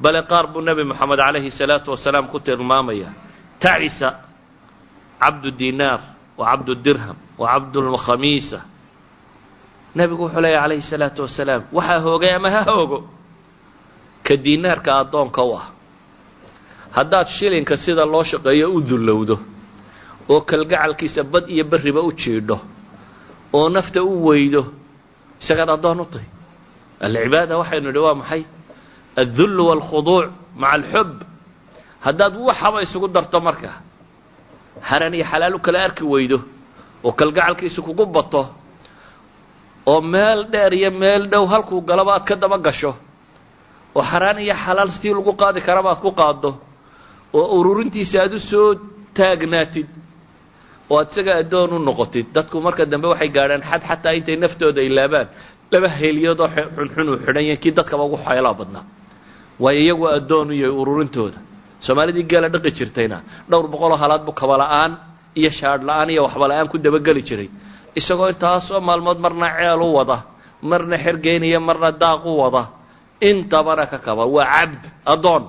بل قارب النبي محمد عليه الصلاة والسلام كتر مامية تعس عبد الدينار وعبد الدرهم وعبد الخميسة نبي حلي عليه الصلاة والسلام وحا هوغا ما هوغو كالدينار كأدون كواه haddaad shilinka sida loo shaqeeyo u dullowdo oo kalgacalkiisa bad iyo bariba u jiidho oo nafta u weydo isagaad addoon u tahay alcibaada waxaynu nidhi waa maxay الذل والخضوع مع الحب haddaad waxaba isugu darto marka haran iyo xalaal u kala arki weydo oo kalgacalkiisa kugu bato oo meel dheer iyo meel dhow halkuu galaba aad ka daba gasho oo xaraan iyo xalaal si lagu qaadi karaba aad ku qaado oo ururintiisa aad u soo taagnaatid oo aad isaga addoon u noqotid dadku marka dambe waxay gaadhaan xad xataa intay naftooda ilaabaan laba heeliyadoo xunxun u xidhan yahay kii dadkaba ugu xeelaa badnaa waayo iyagu addoon u yahay ururintooda soomaalidii geela dhaqi jirtayna dhowr boqoloo halaad buu kaba la'aan iyo shaadh la'aan iyo waxba la'aan ku dabageli jiray isagoo intaasoo maalmood marna ceel u wada marna xergeynaya marna daaq u wada intabana ka kaba waa cabd addoon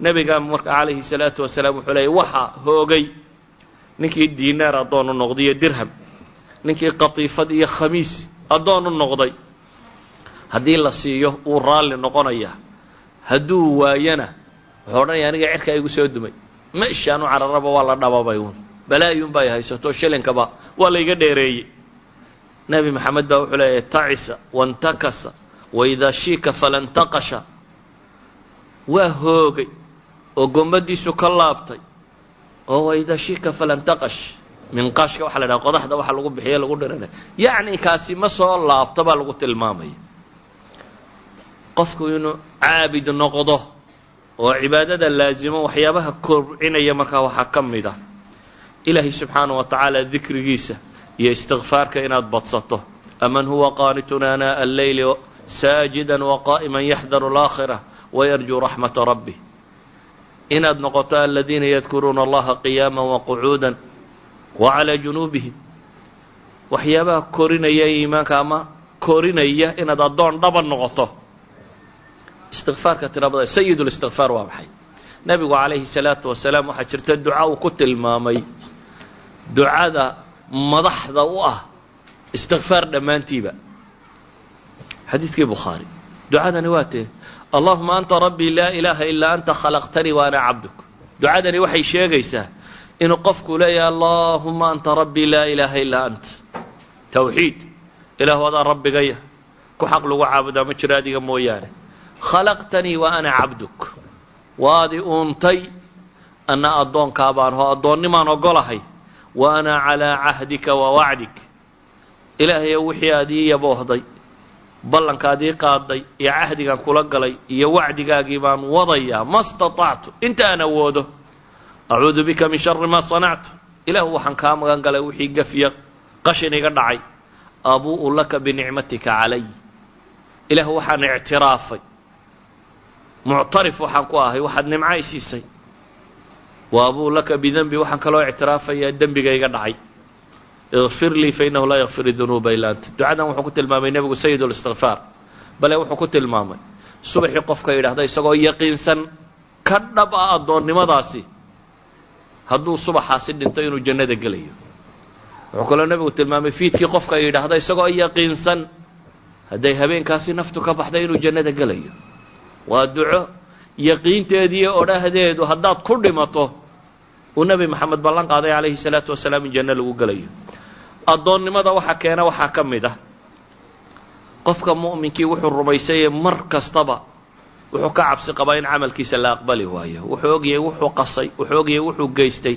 nabiga marka calayhi salaatu wasalaam wuxuu leeyay waxa hoogay ninkii diinaar addoon u noqday iyo dirham ninkii qatiifad iyo khamiis addoon u noqday haddii la siiyo uu raalli noqonaya hadduu waayana wuxuu odhanaya aniga cirkaa igu soo dumay meeshaan u cararaba waa la dhababay uun balaayuun bay haysato shilinkaba waa layga dheereeyey nebi maxamed baa wuxuu leeyahay tacisa wantakasa waidaa shiika falantaqasha waa hoogay oo gombadiisu ka laabtay oo waidaa shiika falantaqash minqaashka waxaa la idhaha qodaxda waxa lagu bixiye lagu dhirana yacni kaasi ma soo laabto baa lagu tilmaamaya qofku inuu caabid noqdo oo cibaadada laazimo waxyaabaha kobcinaya markaa waxaa ka mid ah ilaahay subxaanahu wa tacaala dikrigiisa iyo istikfaarka inaad badsato aman huwa qaanitun aanaa alleyli saajidan waqaa'iman yaxdaru alaakhira wayarjuu raxmata rabbih inaad noqoto aladiina yadkuruuna allaha qiyaama waqucuudan wacalaa junuubihim waxyaabaha korinaya iimaanka ama korinaya inaad addoon dhaban noqoto istikfaarka tirabada sayid listikfaar waa maxay nebigu calayhi salaatu wasalaam waxaa jirta duca uu ku tilmaamay ducada madaxda u ah istikfaar dhammaantiiba xadiidkii bukhaari ducadani waa tee allahuma anta rabbii laa ilaaha ilaa anta khalaqtanii wa ana cabduk ducadani waxay sheegaysaa inuu qofku leeyahay allahuma anta rabbii laa ilaaha ilaa anta tawxiid ilaahu adaa rabbigaya ku xaq lagu caabudaa ma jiro adiga mooyaane khalaqtanii wa ana cabduk waadi uuntay anna addoonkaa baan hoo addoonnimaan ogolahay wa ana calaa cahdika wa wacdik ilaahayo wixii aad ii yaboohday ballankaad ii qaaday iyo cahdigaan kula galay iyo wacdigaagii baan wadayaa ma staطactu inta aan awoodo acuudu bika min shari maa sanactu ilaahu waxaan kaa magan galay wixii gafiya qashin iga dhacay abuu'u laka binicmatika calay ilaahu waxaan ictiraafay muctarif waxaan ku ahay waxaad nimca i siisay wa abuu laka bidenbi waxaan kaloo ictiraafayaa dembiga iga dhacay اغfir lii fainahu laa yakfir dunuuba ilaa anta ducadan wuxuu ku tilmaamay nebigu sayid اlistikfaar bale wuxuu ku tilmaamay subaxii qofka yidhahda isagoo yaqiinsan ka dhab ah addoonnimadaasi hadduu subaxaasi dhinto inuu jannada gelayo wuxuu kaloo nebigu tilmaamay fiidkii qofka yidhaahda isagoo yaqiinsan hadday habeenkaasi naftu ka baxday inuu jannada gelayo waa duco yaqiinteediiyo odhahdeedu haddaad ku dhimato uu nebi maxamed ballan qaaday calayhi salaatu wasalaam in janno lagu gelayo addoonnimada waxa keena waxaa ka mid ah qofka mu'minkii wuxuu rumaysayee mar kastaba wuxuu ka cabsi qabaa in camalkiisa la aqbali waayo wuxuu ogyahay wuxuu qasay wuxuu ogyahay wuxuu geystay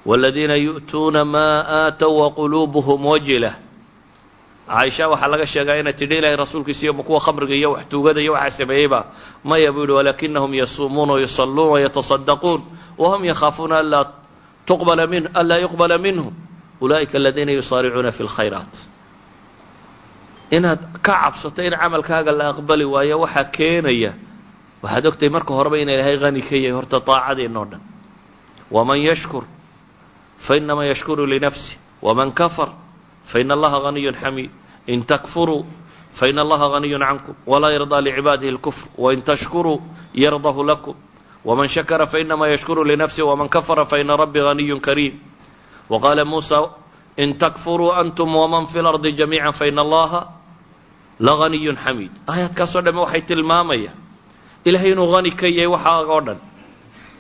waaladiina yu'tuuna maa aatow waquluubuhum wajilah caaisha waxaa laga sheegaa inay tidhi ilaahay rasuulkiisa iyo kuwa khamriga iyo wax tuugada iyo waxaa sameeyeyba maya buu yidhi walaakinahum yasuumuuna wayusalluuna wayatasaddaquun wahum yakhaafuuna anlaa yuqbala minhum ulaa'ika aladiina yusaaricuuna fi lkhayraat inaad ka cabsato in camalkaaga la aqbali waayo waxaa keenaya waxaad ogtahay marka horeba ina ilaahay hani ka yahay horta daacadeenoo dhan waman yashkur fainamaa yashkuru linafsi waman kafar faina allaha haniyun xamiid in takfuruu fain allaha غaniy cankum walaa yarضىa lcibaadihi اlkfr wain tashkuruu yardahu lakum wman shakara fainama yashkuru linafsih wman kafara faina rabbi غaniy kariim waqaala muusa in takfuruu antum wman fi اlardi jamiica faina allaha laغaniy xamiid. aayaadkaasoo dhamme waxay tilmaamayaan ilahay inuu hani ka yahay waxaaga o dhan.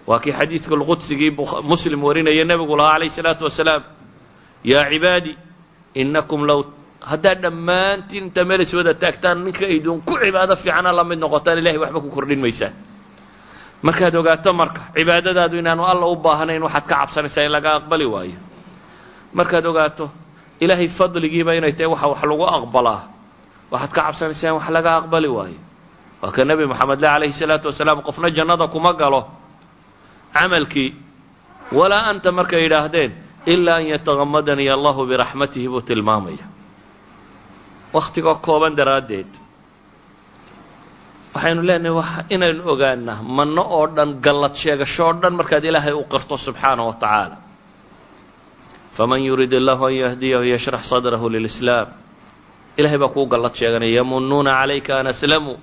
waa kii xadiidka lqudsigii muslim warinaya nebigu lahaa calayh الsalaatu wasalaam yaa cibaadi inakum low haddaad dhammaantiin inta meel is wada taagtaan ninka idinku cibaado fiicana la mid noqotaan ilahay waxba ku kordhin maysaan. markaad ogaato marka cibaadadaadu inaanu alla u baahnayn waxaad ka cabsanaysaa in laga aqbali waayo. markaad ogaato ilaahay fadligiiba inay tahay waxa wax lagu aqbalaa waxaad ka cabsanaysaa in wax laga aqbali waayo. waa ka nebi moxamed le calayhi salaatu wasalaam qofna jannada kuma galo camalkii walaa anta markay yidhaahdeen ilaa an yatagamadanii allahu biraxmatihi buu tilmaamaya. wakhtigoo kooban daraaddeed waxaynu leenahay inaynu ogaanaa manno oo dhan gallad sheegasho oo dhan markaad ilaahay u qirto subxaanaه wa tacaala. faman yurid illahu an yahdiyahu yashrax sadrahu lilislaam. ilahay baa kuu gallad sheeganaya yamunuuna calayka an aslamuu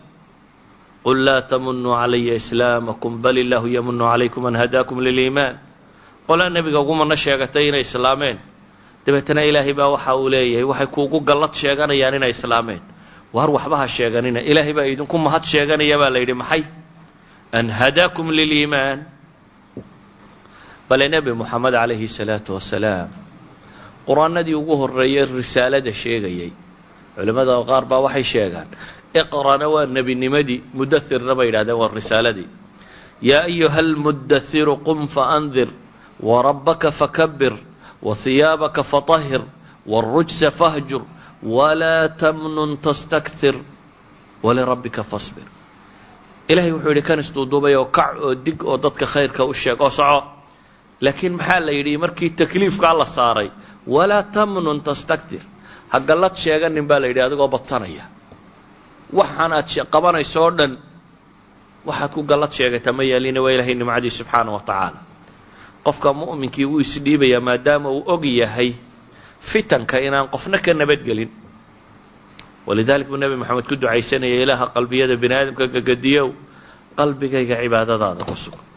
qul laa tamunuu calaya islaamakum bal illaahu yamunu calaykum an hadaakum liliimaan. qolaa nebiga ugu manno sheegatay inay islaameen dabeetana ilaahay baa waxa uu leeyahay waxay kuugu gallad sheeganayaan inay islaameen. waar waxba ha sheeganina ilaahay baa idinku mahad sheeganaya baa la yidhi maxay an hadaakum liliimaan. bale nebi moxamed calayhi الsalaatu wasalaam qur-aanadii ugu horreeyey risaalada sheegayay culimmada qaar baa waxay sheegaan iqrana waa nebinimadii mudathirna bay yidhahdeen waa risaaladii. yaa ayuha almudathiru qum faandir warabbaka fakabir wahiyaabaka fatahhir wاlrujsa fahjur walaa tamnun tastakthir walirabbika fasbir. ilaahay wuxuu yidhi kan isduuduubay oo kac oo dig oo dadka khayrka u sheeg oo soco. laakiin maxaa la yidhi markii takliifkaa la saaray walaa tamnun tastakthir ha gallad sheeganin baa la yidhi adigoo badsanaya. waxaan aad qabanayso oo dhan waxaad ku gallad sheegata ma yeelina waa ilaahay nimcadii subxaanaه wa tacaala. qofka mu'minkii wuu isdhiibayaa maadaama uu og yahay fitanka inaan qofna ka nabadgelin. walidalik buu nebi moxamed ku ducaysanayay ilaaha qalbiyada bini aadamka gagadiyow qalbigayga cibaadadaada ku sug.